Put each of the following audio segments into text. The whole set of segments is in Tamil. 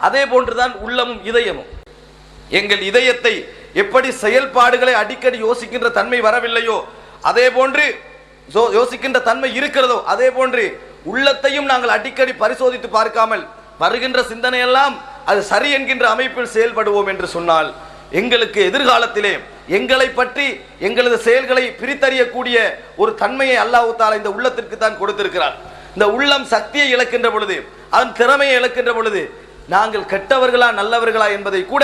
அதே போன்றுதான் உள்ளமும் இதயமும். எங்கள் இதயத்தை எப்படி செயல்பாடுகளை அடிக்கடி யோசிக்கின்ற தன்மை வரவில்லையோ, அதே போன்று யோசிக்கின்ற தன்மை இருக்கிறதோ, அதே போன்று உள்ளத்தையும் நாங்கள் அடிக்கடி பரிசோதித்து பார்க்காமல் வருகின்ற சிந்தனையெல்லாம் அது சரி என்கின்ற அமைப்பில் செயல்படுவோம் என்று சொன்னால், எங்களுக்கு எதிர்காலத்திலே எங்களை பற்றி எங்களது செயல்களை பிரித்தறியக்கூடிய ஒரு தன்மையை அல்லாஹ் தஆலா இந்த உள்ளத்திற்கு தான் கொடுத்திருக்கிறார். இந்த உள்ளம் சக்தியை இழக்கின்ற பொழுது, அதன் திறமையை இழக்கின்ற பொழுது, நாங்கள் கெட்டவர்களா நல்லவர்களா என்பதை கூட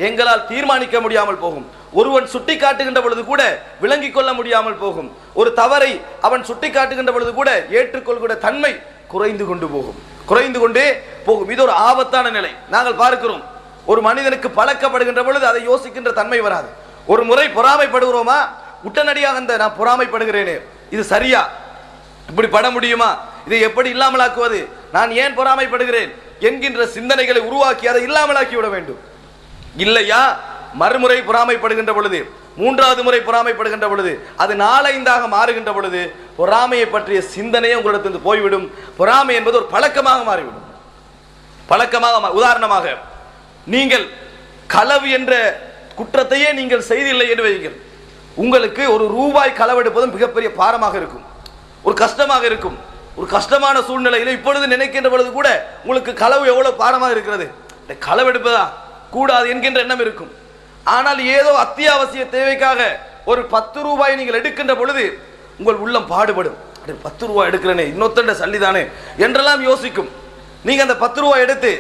எங்களால் தீர்மானிக்க முடியாமல் போகும். ஒருவன் சுட்டி காட்டுகின்ற பொழுது கூட விளங்கிக் கொள்ள முடியாமல் போகும். ஒரு தவறை அவன் சுட்டி காட்டுகின்ற பொழுது கூட ஏற்றுக்கொள்கிற தன்மை குறைந்து கொண்டு போகும், குறைந்து கொண்டே போகும். இது ஒரு ஆபத்தான நிலை. நாங்கள் பார்க்கிறோம், ஒரு மனிதனுக்கு பழக்கப்படுகின்ற பொழுது அதை யோசிக்கின்ற தன்மை வராது. ஒரு முறை பொறாமைப்படுகிறோமா, உடனடியாக அந்த நான் பொறாமைப்படுகிறேனே, இது சரியா, இப்படி பட முடியுமா, இதை எப்படி இல்லாமலாக்குவது, நான் ஏன் பொறாமைப்படுகிறேன் என்கின்ற சிந்தனைகளை உருவாக்கி அதை இல்லாமலாக்கி விட வேண்டும். இல்லையா, மறுமுறை பொறாமைப்படுகின்ற பொழுது, மூன்றாவது முறை பொறாமைப்படுகின்ற பொழுது, அது நாளைந்தாக மாறுகின்ற பொழுது பொறாமையை பற்றிய சிந்தனையே உங்களிடத்திலிருந்து போய்விடும். பொறாமை என்பது ஒரு பழக்கமாக மாறிவிடும். பழக்கமாக. உதாரணமாக, நீங்கள் களவு என்ற குற்றத்தையே நீங்கள் செய்தில்லை என்று வையுங்கள். உங்களுக்கு ஒரு ரூபாய் களவெடுப்பதும் மிகப்பெரிய பாரமாக இருக்கும், ஒரு கஷ்டமாக இருக்கும். ஒரு கஷ்டமான சூழ்நிலையில் இப்பொழுது நினைக்கின்ற பொழுது கூட உங்களுக்கு களவு எவ்வளவு பாரமாக இருக்கிறது, களவெடுப்பதா கூடாது என்கின்ற எண்ணம் இருக்கும். ஆனால் ஏதோ அத்தியாவசிய தேவைக்காக ஒரு 10 ரூபாய் நீங்கள் எடுக்கின்ற பொழுது உங்கள் உள்ளம் பாடுபடும். 10 ரூபாய் எடுக்கிறேனே, இன்னொத்தண்ட சல்லிதானே என்றெல்லாம் யோசிக்கும். நீங்க அந்த 10 ரூபாய் எடுத்து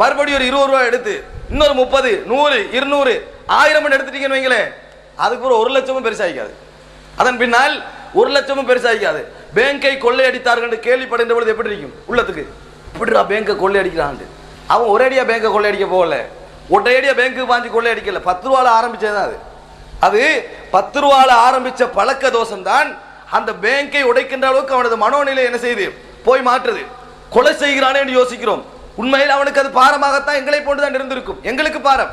மறுபடியும் ஒரு 20 ரூபாய் எடுத்து இன்னொரு 30, 100, 200, 1000 எடுத்துட்டீங்கன்னு வைங்களேன், அதுக்கு ஒரு 1 லட்சமும் பெருசாகிக்காது. அதன் பின்னால் 1 லட்சமும் பெருசாகிக்காது. பேங்கை கொள்ளையடித்தார்கள் கேள்விப்படுகின்ற பொழுது எப்படி இருக்கும் உள்ளத்துக்கு, இப்படிடா பேங்கை கொள்ளையடிக்கிறான். அவன் ஒரேடியா பேங்கை கொள்ளையடிக்க போகல, ஒற்றையடியா பேங்க்கு பாஞ்சு கொள்ளையடிக்கல, 10 ரூபால ஆரம்பிச்சதுதான் அது. அது 10 ரூபால ஆரம்பிச்ச பழக்க தோஷம் தான் அந்த பேங்கை உடைக்கின்ற அளவுக்கு அவனது மனோநிலை என்ன செய்யுது, போய் மாற்றுது. கொலை செய்கிறானே என்று யோசிக்கிறோம், உண்மையில் அவனுக்கு அது பாரமாகத்தான் எங்களை போன்றுதான் இருந்திருக்கும். எங்களுக்கு பாரம்,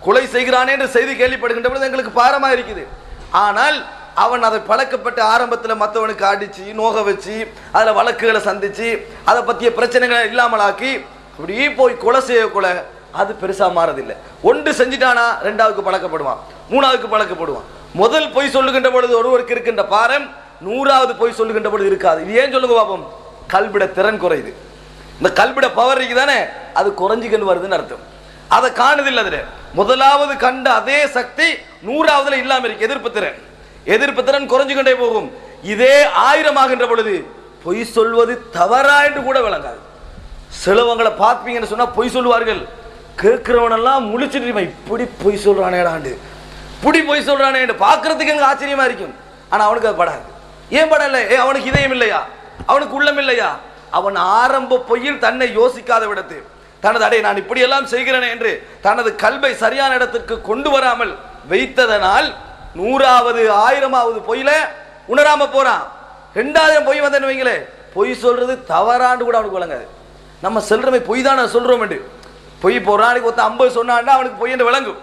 கொலை செய்கிறானே என்று செய்தி கேள்விப்படுகின்ற பொழுது எங்களுக்கு பாரமா இருக்குது. ஆனால் அவன் அதை பழக்கப்பட்ட ஆரம்பத்தில் மற்றவனுக்கு அடிச்சு நோக வச்சு அதில் வழக்குகளை சந்திச்சு அதை பற்றிய பிரச்சனைகளை இல்லாமலாக்கி அப்படியே போய் கொலை செய்ய கொலை அது பெருசா மாறதில்லை. ஒன்று செஞ்சிட்டானா 2வது பழக்கப்படுவான், 3வது பழக்கப்படுவான். முதல் பொய் சொல்லுகின்ற பொழுது ஒருவருக்கு இருக்கின்ற பாரம் 100வது பொய் சொல்லுகின்ற பொழுது இருக்காது. இது ஏன் சொல்லுங்க பாப்போம், கல்விட திறன் குறையுது. இந்த கல்விட பவர் இருக்குதானே, அது குறைஞ்சிக்கன்னு வருதுன்னு அர்த்தம். அதை காணுதில்லை. அதுல முதலாவது கண்ட அதே சக்தி 100வதுல இல்லாம இருக்கு. எதிர்ப்பு திறன் குறைஞ்சுகின்றே போகும். இதே 1000 ஆகின்ற பொழுது பொய் சொல்வது தவறா என்று கூட விளங்காது. சிலவங்களை பார்ப்பீங்கன்னு சொன்னா பொய் சொல்லுவார்கள், கேட்கிறவனெல்லாம் முழிச்சிட்டு இப்படி பொய் சொல்றானேடாண்டு, இப்படி பொய் சொல்றானே பார்க்கறதுக்கு எனக்கு ஆச்சரியமா இருக்கும். ஆனா அவனுக்கு அது படாது. ஏன் படல? அவனுக்கு இதயம் இல்லையா, அவனுக்கு உள்ளம் இல்லையா? அவன் ஆரம்ப பொய்யில் தன்னை யோசிக்காத விடத்து தனது அடை நான் இப்படி எல்லாம் செய்கிறேன் என்று தனது கல்வை சரியான இடத்துக்கு கொண்டு வராமல் வைத்ததனால் 100வது 1000வது பொய்யில உணராம போறான். 2000 பொய் வந்தேன்னு வைங்களே, பொய் சொல்றது தவறாண்டு கூட அவனுக்கு விளங்காது. நம்ம செல்றமை பொய் தானே சொல்றோம் என்று பொய் போறானுக்கு ஒருத்த 50 சொன்னான்னா அவனுக்கு பொய் என்று விளங்கும்.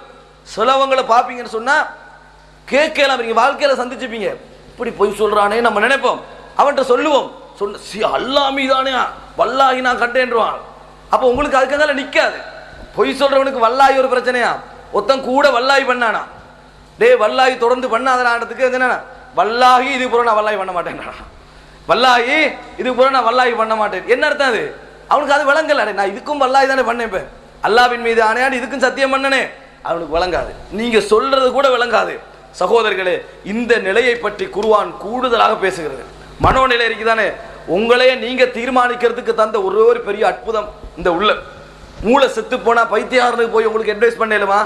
சிலவங்களை பார்ப்பீங்கன்னு சொன்னா கேட்கலாம், நீங்க வாழ்க்கையில சந்திச்சுப்பீங்க, இப்படி பொய் சொல்றானே நம்ம நினைப்போம். அவன்கிட்ட சொல்லுவோம், அல்லாமி தானே வல்லாகி நான் கண்டேன்றான். அப்ப உங்களுக்கு அதுக்காக நிக்காது. பொய் சொல்றவனுக்கு வல்லாகி ஒரு பிரச்சனையா, ஒருத்தன் கூட வல்லாகி பண்ணானா, டே வல்லாகி தொடர்ந்து பண்ணாதனான்றதுக்கு என்ன, வல்லாகி இது பூரா நான் வல்லாகி பண்ண மாட்டேன், வல்லாகி இது பூரா நான் வல்லாகி பண்ண மாட்டேன். என்ன அர்த்தம் அது? அவனுக்கு அது விளங்கல. நான் இதுக்கும் வல்லாகி தானே பண்ணேன், இப்ப அல்லாவின் மீது ஆணையாடு இதுக்கும் சத்தியம் பண்ணனே, அவனுக்கு விளங்காது. நீங்க சொல்றது கூட விளங்காது. சகோதரர்களே, இந்த நிலையை பற்றி குர்ஆன் கூடுதலாக பேசுகிறது. மனோநிலை இருக்குதானே, உங்களையே நீங்க தீர்மானிக்கிறதுக்கு தந்த ஒரு பெரிய அற்புதம் இந்த உள்ள. மூளை செத்து போனா பைத்தியாரனுக்கு போய் உங்களுக்கு அட்வைஸ் பண்ணலுமா?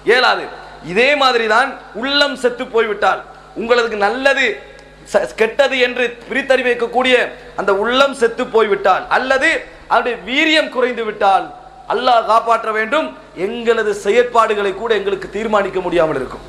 இயலாது. இதே மாதிரி தான் உள்ளம் செத்து போய்விட்டால், உங்களுக்கு நல்லது கெட்டது என்று பிரித்தறி வைக்கக்கூடிய அந்த உள்ளம் செத்து போய்விட்டால், அல்லது அவருடைய வீரியம் குறைந்து விட்டால், அல்லாஹ் காப்பாற்ற வேண்டும். எங்களது செயற்பாடுகளை கூட எங்களுக்கு தீர்மானிக்க முடியாமல் இருக்கும்.